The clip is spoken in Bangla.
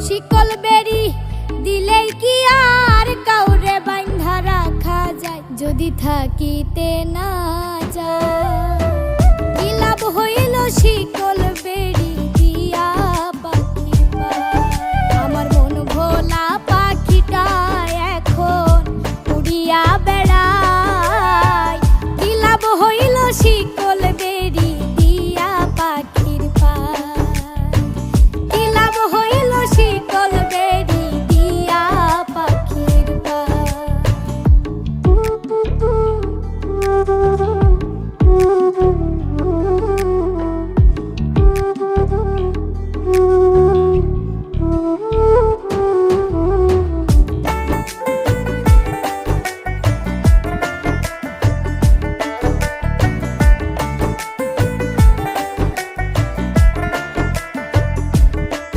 শিকল বেরি দিলেই কি আর কাউরে বাঁধা রাখা যায়, যদি থাকিতে না যায়। কি লাভ হইল শিকল